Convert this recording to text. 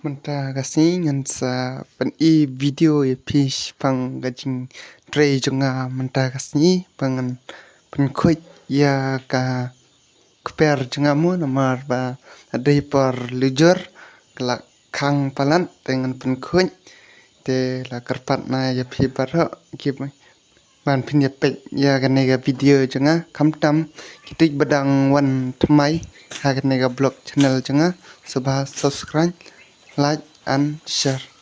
Menta gasing ngan sa pan I video ya fish pang gajing tray jonga menta gasni pangan penkuit ya ka kper jonga mu namar ba adai par lujur kelak kang palan dengan penkuit te la kerpat na ya pi baro ki ban pin ya pek ya ganega video jonga kamtam kitik badang wan tmai ha ganega blog channel jonga subha subscribe like and share